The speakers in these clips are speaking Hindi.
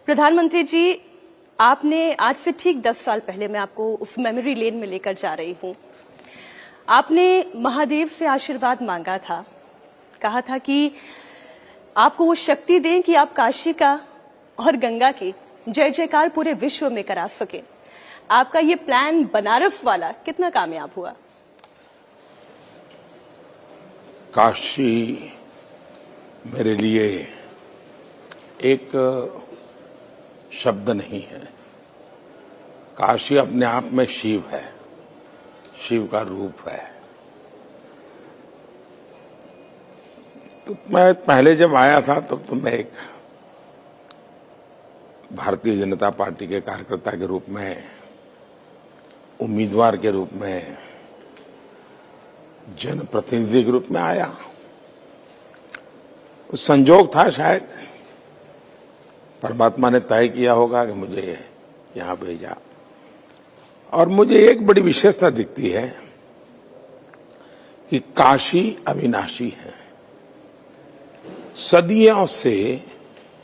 प्रधानमंत्री जी, आपने आज से ठीक 10 साल पहले मैं आपको उस मेमोरी लेन में लेकर जा रही हूं। आपने महादेव से आशीर्वाद मांगा था, कहा था कि आपको वो शक्ति दें कि आप काशी का और गंगा की जय जयकार पूरे विश्व में करा सके। आपका ये प्लान बनारस वाला कितना कामयाब हुआ? काशी मेरे लिए एक शब्द नहीं है। काशी अपने आप में शिव है, शिव का रूप है। तो मैं पहले जब आया था तो मैं एक भारतीय जनता पार्टी के कार्यकर्ता के रूप में, उम्मीदवार के रूप में, जनप्रतिनिधि के रूप में आया। संजोग था शायद, परमात्मा ने तय किया होगा कि मुझे यहां भेजा। और मुझे एक बड़ी विशेषता दिखती है कि काशी अविनाशी है। सदियों से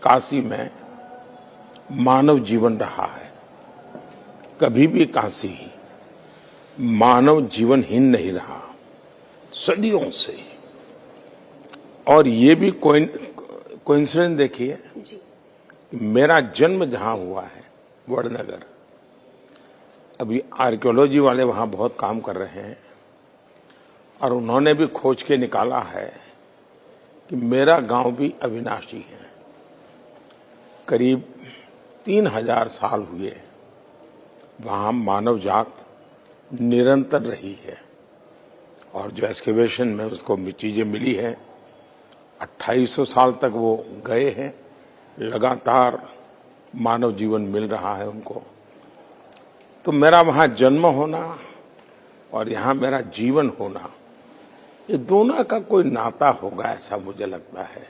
काशी में मानव जीवन रहा है। कभी भी काशी मानव जीवनहीन नहीं रहा, सदियों से। और ये भी कोइंसिडेंस देखिए, मेरा जन्म जहां हुआ है वडनगर, अभी आर्कियोलॉजी वाले वहां बहुत काम कर रहे हैं और उन्होंने भी खोज के निकाला है कि मेरा गांव भी अविनाशी है। करीब 3000 साल हुए वहां मानव जात निरंतर रही है। और जो एक्सकेवेशन में उसको चीजें मिली है, 2800 साल तक वो गए हैं, लगातार मानव जीवन मिल रहा है उनको। तो मेरा वहां जन्म होना और यहां मेरा जीवन होना, ये दोनों का कोई नाता होगा ऐसा मुझे लगता है।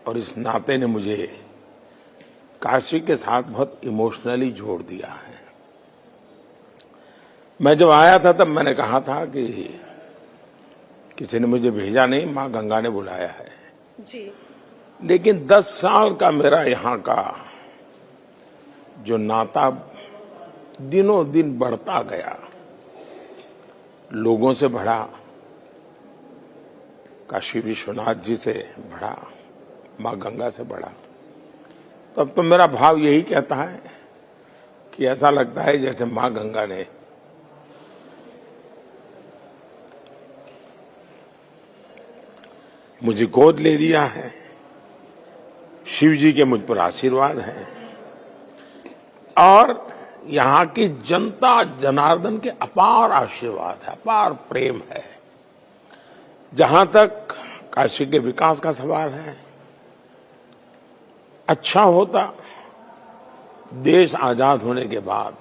और इस नाते ने मुझे काशी के साथ बहुत इमोशनली जोड़ दिया है। मैं जब आया था तब मैंने कहा था कि किसी ने मुझे भेजा नहीं, मां गंगा ने बुलाया है जी। लेकिन 10 साल का मेरा यहां का जो नाता दिनों दिन बढ़ता गया, लोगों से बढ़ा, काशी विश्वनाथ जी से बढ़ा, मां गंगा से बढ़ा। तब तो मेरा भाव यही कहता है कि ऐसा लगता है जैसे मां गंगा ने मुझे गोद ले लिया है। शिव जी के मुझ पर आशीर्वाद है और यहां की जनता जनार्दन के अपार आशीर्वाद है, अपार प्रेम है। जहां तक काशी के विकास का सवाल है, अच्छा होता देश आजाद होने के बाद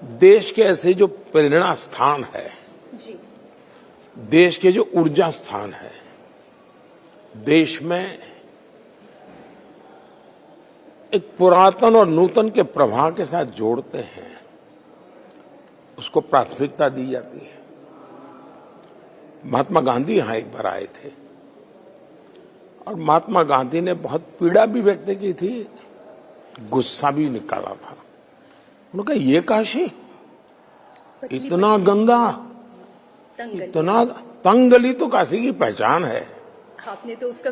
देश के ऐसे जो प्रेरणा स्थान है जी। देश के जो ऊर्जा स्थान है, देश में एक पुरातन और नूतन के प्रवाह के साथ जोड़ते हैं, उसको प्राथमिकता दी जाती है। महात्मा गांधी यहां एक बार आए थे और महात्मा गांधी ने बहुत पीड़ा भी व्यक्त की थी, गुस्सा भी निकाला था। उन्होंने कहा, ये काशी इतना गंदा, इतना तंगली तो काशी की पहचान है। आपने तो उसका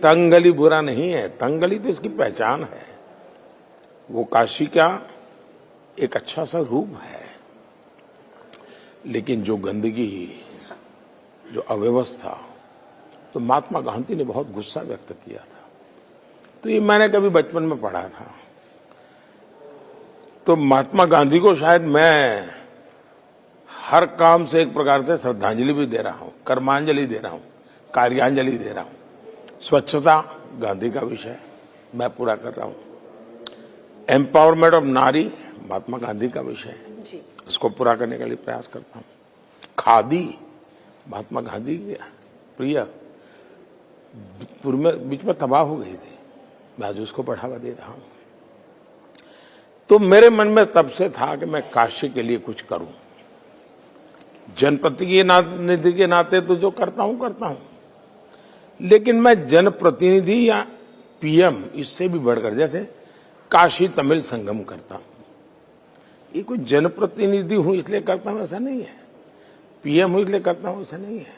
तंगली बुरा नहीं है, तंगली तो इसकी पहचान है। वो काशी का एक अच्छा सा रूप है। लेकिन जो गंदगी, जो अव्यवस्था, तो महात्मा गांधी ने बहुत गुस्सा व्यक्त किया था। तो ये मैंने कभी बचपन में पढ़ा था। तो महात्मा गांधी को शायद मैं हर काम से एक प्रकार से श्रद्धांजलि भी दे रहा हूं, कर्मांजलि दे रहा हूं, कार्यांजलि दे रहा हूं। स्वच्छता गांधी का विषय मैं पूरा कर रहा हूं। एम्पावरमेंट ऑफ नारी महात्मा गांधी का विषय है, उसको पूरा करने के लिए प्रयास करता हूं। खादी महात्मा गांधी के प्रिय, पूर्व में बीच में तबाह हो गई थी, मैं आज उसको बढ़ावा दे रहा हूं। तो मेरे मन में तब से था कि मैं काशी के लिए कुछ करूं। जनप्रतिनिधि के नाते तो जो करता हूं, लेकिन मैं जनप्रतिनिधि या पीएम इससे भी बढ़कर, जैसे काशी तमिल संगम करता हूं, ये कोई जनप्रतिनिधि हूं इसलिए करता हूं ऐसा नहीं है, पीएम हूं इसलिए करता हूं ऐसा नहीं है।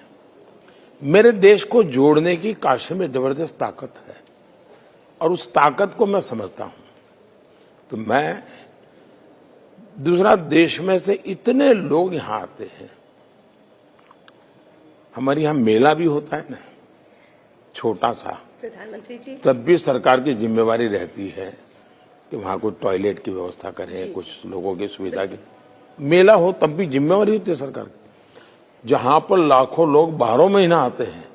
मेरे देश को जोड़ने की काशी में जबरदस्त ताकत है और उस ताकत को मैं समझता हूं। तो मैं दूसरा, देश में से इतने लोग यहां आते हैं, हमारे यहां मेला भी होता है ना, छोटा सा, प्रधानमंत्री जी, तब भी सरकार की जिम्मेवारी रहती है कि वहां कोई टॉयलेट की व्यवस्था करें, कुछ लोगों की सुविधा की। मेला हो तब भी जिम्मेवारी होती है सरकार की। जहां पर लाखों लोग 12 महीना आते हैं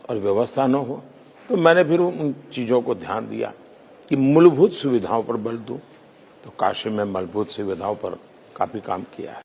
और व्यवस्था न हो, तो मैंने फिर उन चीजों को ध्यान दिया कि मूलभूत सुविधाओं पर बल दूं। तो काशी में मूलभूत सुविधाओं पर काफी काम किया है।